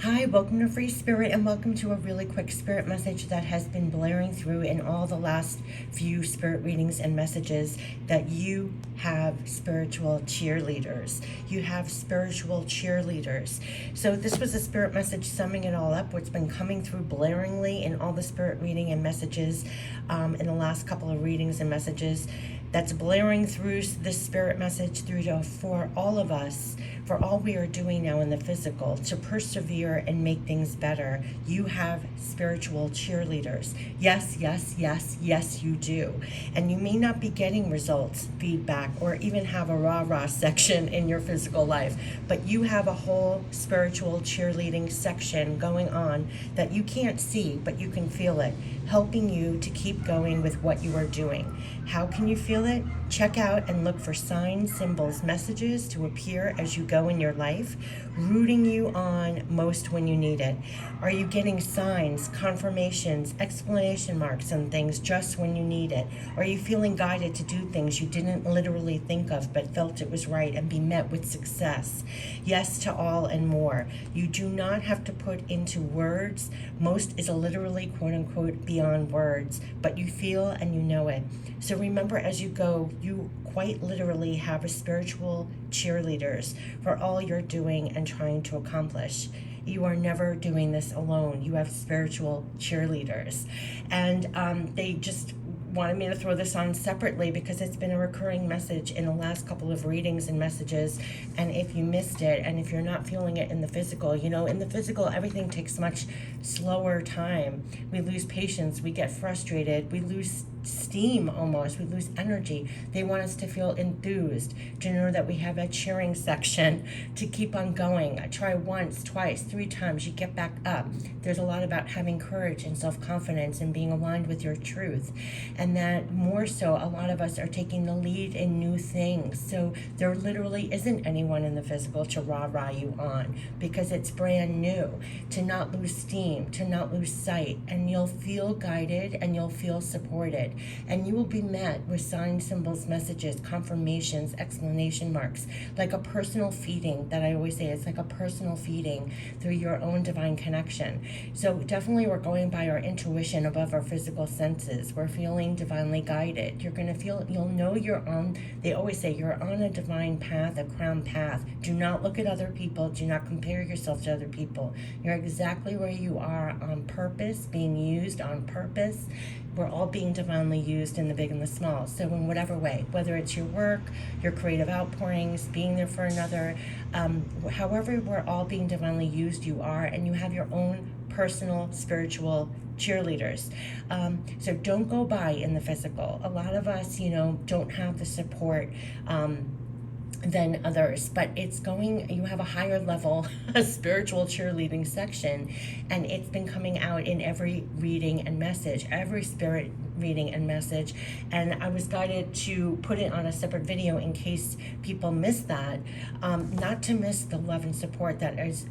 Hi, welcome to Free Spirit, and welcome to a really quick spirit message that has been blaring through in all the last few spirit readings and messages that you have spiritual cheerleaders. You have spiritual cheerleaders. So this was a spirit message summing it all up, what's been coming through blaringly in all the spirit reading and messages in the last couple of readings and messages. That's blaring through this spirit message for all of us, for all we are doing now in the physical, to persevere and make things better. You have spiritual cheerleaders. Yes, yes, yes, yes, you do. And you may not be getting results, feedback, or even have a rah-rah section in your physical life, but you have a whole spiritual cheerleading section going on that you can't see, but you can feel it, helping you to keep going with what you are doing. How can you feel it? Check out and look for signs, symbols, messages to appear as you go in your life, rooting you on most when you need it. Are you getting signs, confirmations, exclamation marks on things just when you need it? Are you feeling guided to do things you didn't literally think of but felt it was right and be met with success? Yes to all and more. You do not have to put into words. Most is literally, quote unquote, beyond words, but you feel and you know it. So remember, as you go, you quite literally have a spiritual cheerleaders for all you're doing and trying to accomplish. You are never doing this alone. You have spiritual cheerleaders. And they just wanted me to throw this on separately because it's been a recurring message in the last couple of readings and messages. And if you missed it, and if you're not feeling it in the physical, in the physical, everything takes much slower time. We lose patience, we get frustrated, we lose steam almost, we lose energy. They want us to feel enthused, to know that we have a cheering section to keep on going. I try once, twice, 3 times, you get back up. There's a lot about having courage and self-confidence and being aligned with your truth. And that more so, a lot of us are taking the lead in new things. So there literally isn't anyone in the physical to rah-rah you on because it's brand new. To not lose steam, to not lose sight, and you'll feel guided and you'll feel supported. And you will be met with signs, symbols, messages, confirmations, exclamation marks, like a personal feeding that I always say. It's like a personal feeding through your own divine connection. So definitely we're going by our intuition above our physical senses. We're feeling divinely guided. You're going to feel, you'll know you're on, they always say you're on a divine path, a crown path. Do not look at other people. Do not compare yourself to other people. You're exactly where you are on purpose, being used on purpose. We're all being divinely used in the big and the small. So in whatever way, whether it's your work, your creative outpourings, being there for another, however we're all being divinely used, you are, and you have your own personal spiritual cheerleaders. So don't go by in the physical. A lot of us, don't have the support than others, but you have a higher level spiritual cheerleading section, and it's been coming out in every reading and message, every spirit reading and message. And I was guided to put it on a separate video in case people miss that, not to miss the love and support that is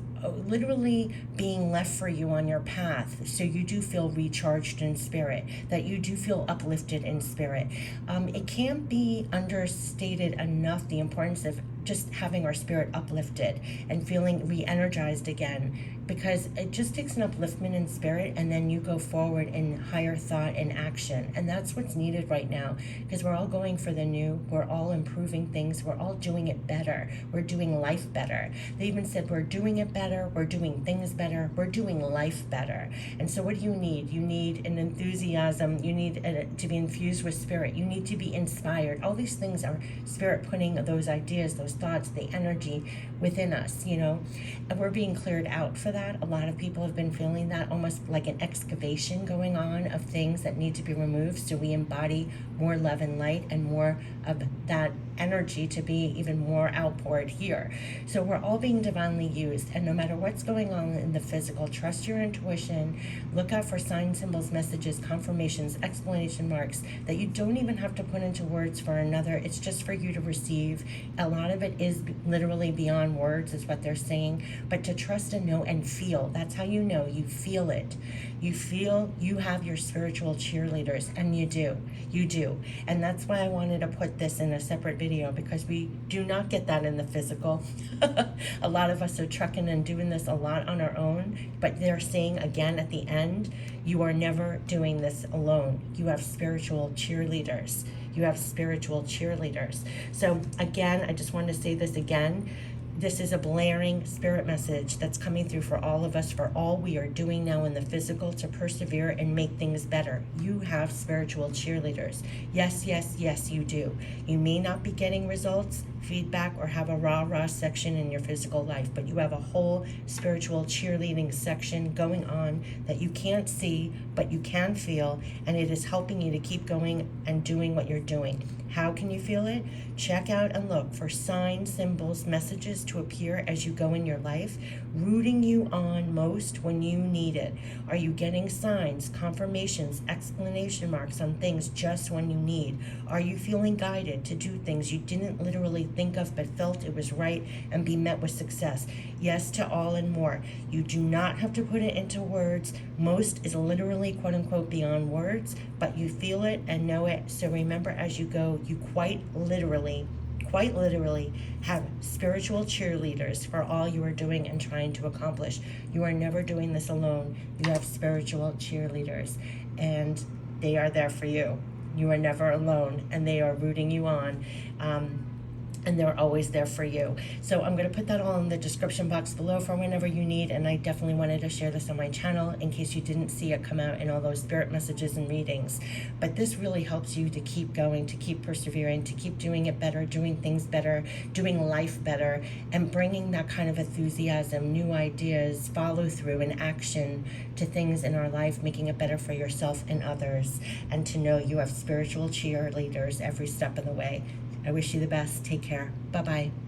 literally being left for you on your path, so you do feel recharged in spirit, that you do feel uplifted in spirit. It can't be understated enough the importance of just having our spirit uplifted and feeling re-energized again, because it just takes an upliftment in spirit, and then you go forward in higher thought and action. And that's what's needed right now, because we're all going for the new, we're all improving things, we're all doing it better, we're doing life better. They even said we're doing it better, we're doing things better, we're doing life better. And so what do you need? You need an enthusiasm, you need to be infused with spirit, you need to be inspired. All these things are spirit putting those ideas, those thoughts, the energy within us, and we're being cleared out for that. A lot of people have been feeling that, almost like an excavation going on of things that need to be removed, so we embody more love and light and more of that energy to be even more outpoured here. So we're all being divinely used, and no matter what's going on in the physical, trust your intuition, look out for signs, symbols, messages, confirmations, exclamation marks that you don't even have to put into words for another. It's just for you to receive. A lot of it is literally beyond words, is what they're saying, but to trust and know and feel. That's how you know. You feel it. You feel you have your spiritual cheerleaders, and you do. And that's why I wanted to put this in a separate video video, because we do not get that in the physical. A lot of us are trucking and doing this a lot on our own, but they're saying again at the end, you are never doing this alone. You have spiritual cheerleaders. You have spiritual cheerleaders. So again, I just want to say this again. This is a blaring spirit message that's coming through for all of us, for all we are doing now in the physical to persevere and make things better. You have spiritual cheerleaders. Yes, yes, yes, you do. You may not be getting results, feedback, or have a rah-rah section in your physical life, but you have a whole spiritual cheerleading section going on that you can't see, but you can feel, and it is helping you to keep going and doing what you're doing. How can you feel it? Check out and look for signs, symbols, messages to appear as you go in your life, rooting you on most when you need it. Are you getting signs, confirmations, exclamation marks on things just when you need? Are you feeling guided to do things you didn't literally think of but felt it was right and be met with success? Yes to all and more. You do not have to put it into words. Most is literally, quote unquote, beyond words, but you feel it and know it. So remember, as you go, you quite literally have spiritual cheerleaders for all you are doing and trying to accomplish. You are never doing this alone. You have spiritual cheerleaders, and they are there for you. You are never alone, and they are rooting you on. And they're always there for you. So I'm going to put that all in the description box below for whenever you need, and I definitely wanted to share this on my channel in case you didn't see it come out in all those spirit messages and readings. But this really helps you to keep going, to keep persevering, to keep doing it better, doing things better, doing life better, and bringing that kind of enthusiasm, new ideas, follow through, and action to things in our life, making it better for yourself and others, and to know you have spiritual cheerleaders every step of the way. I wish you the best. Take care. Bye-bye.